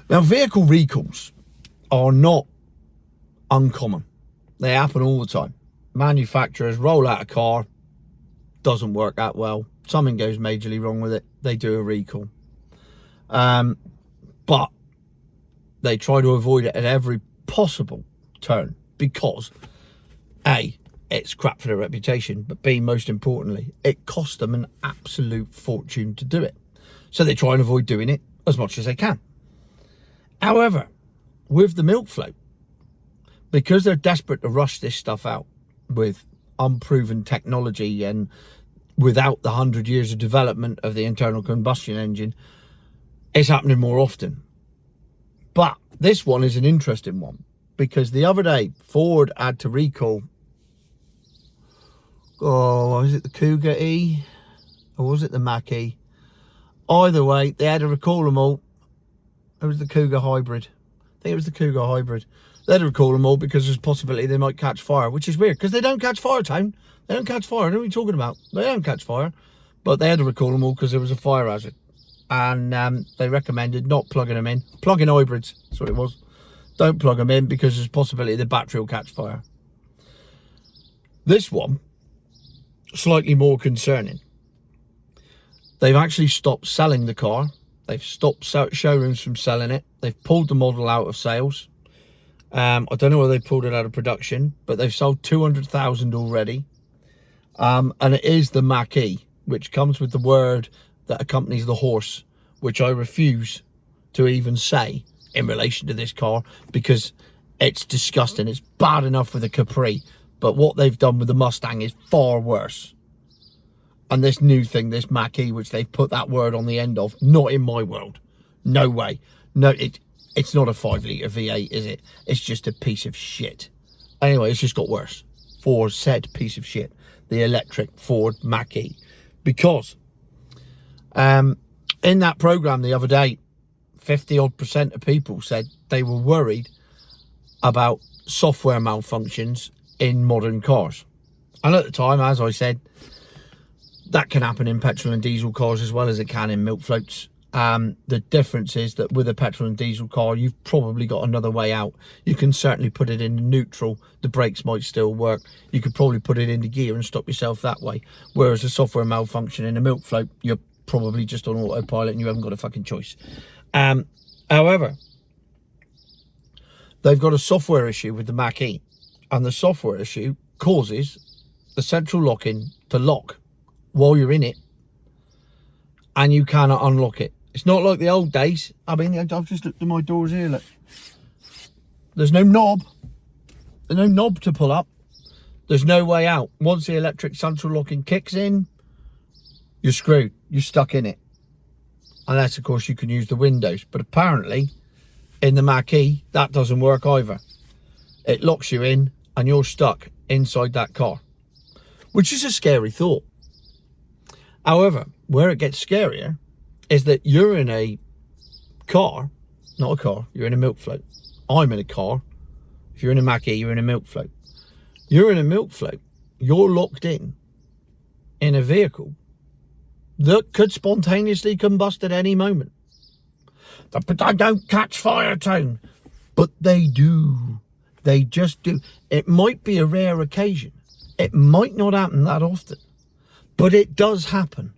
Now, vehicle recalls are not uncommon. They happen all the time. Manufacturers roll out a car, doesn't work that well, something goes majorly wrong with it, they do a recall. But they try to avoid it at every possible turn because A, it's crap for their reputation, but B, most importantly, it costs them an absolute fortune to do it. So they try and avoid doing it as much as they can. However, with the milk float, because they're desperate to rush this stuff out with unproven technology and without the 100 years of development of the internal combustion engine, it's happening more often. But this one is an interesting one because the other day Ford had to recall, was it the Cougar E or was it the Mach-e? Either way, they had to recall them all. It was the Cougar hybrid. I think it was the Cougar hybrid. They had to recall them all because there's a possibility they might catch fire, which is weird because they don't catch fire, Tone. They don't catch fire. I don't know what you're talking about. They don't catch fire. But they had to recall them all because there was a fire hazard. And they recommended not plugging them in. Plug-in hybrids, that's what it was. Don't plug them in because there's a possibility the battery will catch fire. This one, slightly more concerning. They've actually stopped selling the car. They've stopped showrooms from selling it. They've pulled the model out of sales. I don't know whether they pulled it out of production, but they've sold 200,000 already. And it is the Mach-e, which comes with the word that accompanies the horse, which I refuse to even say in relation to this car because it's disgusting. It's bad enough with the Capri, but what they've done with the Mustang is far worse. And this new thing, this Mach-e, which they've put that word on the end of, not in my world. No way. No, it's not a 5-litre V8, is it? It's just a piece of shit. Anyway, it's just got worse. For said piece of shit. The electric Ford Mach-e. Because in that program the other day, 50% of people said they were worried about software malfunctions in modern cars. And at the time, as I said, that can happen in petrol and diesel cars as well as it can in milk floats. The difference is that with a petrol and diesel car, you've probably got another way out. You can certainly put it in neutral. The brakes might still work. You could probably put it into gear and stop yourself that way. Whereas a software malfunction in a milk float, you're probably just on autopilot and you haven't got a fucking choice. However, they've got a software issue with the Mach-e, and the software issue causes the central locking to lock while you're in it, and you cannot unlock it. It's not like the old days. I mean, I've just looked at my doors here, look. There's no knob. There's no knob to pull up. There's no way out. Once the electric central locking kicks in, you're screwed. You're stuck in it. Unless, of course, you can use the windows. But apparently, in the Mach-e, that doesn't work either. It locks you in, and you're stuck inside that car. Which is a scary thought. However, where it gets scarier is that you're in a car, not a car, you're in a milk float. I'm in a car. If you're in a Mach-e, you're in a milk float. You're in a milk float. You're locked in a vehicle that could spontaneously combust at any moment. But I don't catch fire, Tone. But they do. They just do. It might be a rare occasion. It might not happen that often. But it does happen.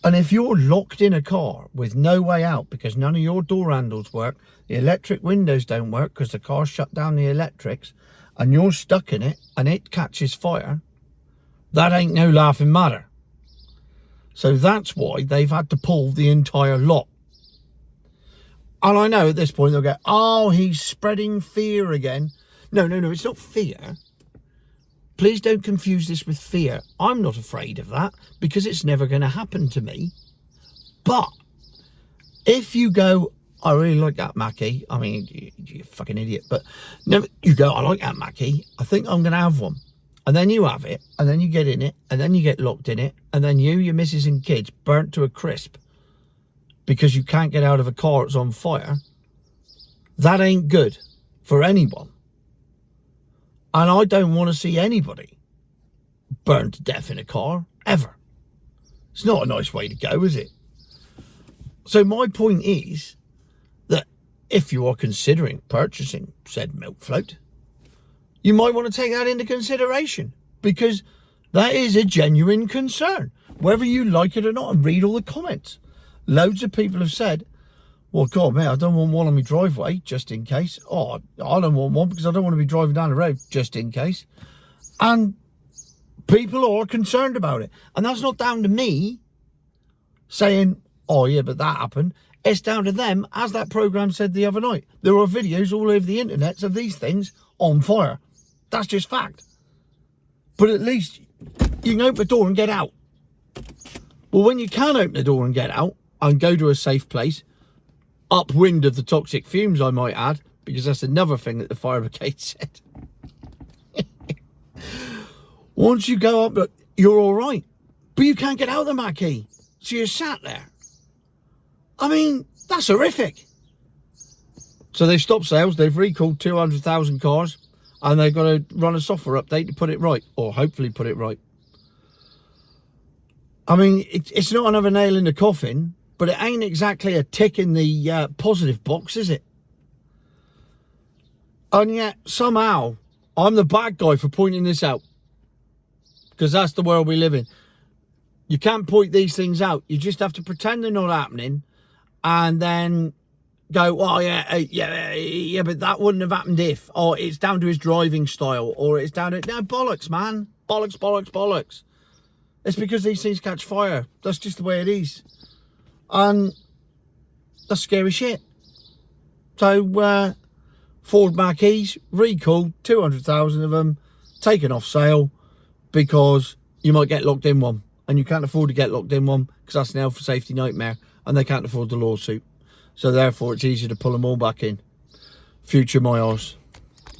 And if you're locked in a car with no way out because none of your door handles work, the electric windows don't work because the car shut down the electrics, and you're stuck in it and it catches fire, that ain't no laughing matter. So that's why they've had to pull the entire lot. And I know at this point they'll go, oh, he's spreading fear again. No, it's not fear. Please don't confuse this with fear. I'm not afraid of that because it's never going to happen to me. But if you go, I really like that Mach-e. I mean, you're a fucking idiot. But no, you go, I like that Mach-e. I think I'm going to have one. And then you have it. And then you get in it. And then you get locked in it. And then you, your missus and kids burnt to a crisp because you can't get out of a car that's on fire. That ain't good for anyone. And I don't want to see anybody burned to death in a car, ever. It's not a nice way to go, is it? So my point is that if you are considering purchasing said milk float, you might want to take that into consideration, because that is a genuine concern, whether you like it or not. And read all the comments. Loads of people have said, well, God, man, I don't want one on my driveway, just in case. Oh, I don't want one because I don't want to be driving down the road, just in case. And people are concerned about it. And that's not down to me saying, oh, yeah, but that happened. It's down to them, as that programme said the other night. There are videos all over the internet of these things on fire. That's just fact. But at least you can open the door and get out. Well, when you can open the door and get out and go to a safe place, upwind of the toxic fumes, I might add, because that's another thing that the fire brigade said. Once you go up, you're all right. But you can't get out of the Mach-e. So you're sat there. I mean, that's horrific. So they've stopped sales. They've recalled 200,000 cars. And they've got to run a software update to put it right. Or hopefully put it right. I mean, it's not another nail in the coffin. But it ain't exactly a tick in the positive box, is it? And yet, somehow, I'm the bad guy for pointing this out. Because that's the world we live in. You can't point these things out. You just have to pretend they're not happening. And then go, oh, yeah, but that wouldn't have happened if. Or it's down to his driving style. Or it's down to... No, bollocks, man. Bollocks, bollocks, bollocks. It's because these things catch fire. That's just the way it is. And that's scary shit. So, Ford Mach-E's recalled 200,000 of them, taken off sale, because you might get locked in one. And you can't afford to get locked in one, because that's an health and safety nightmare. And they can't afford the lawsuit. So therefore, it's easier to pull them all back in. Future my arse.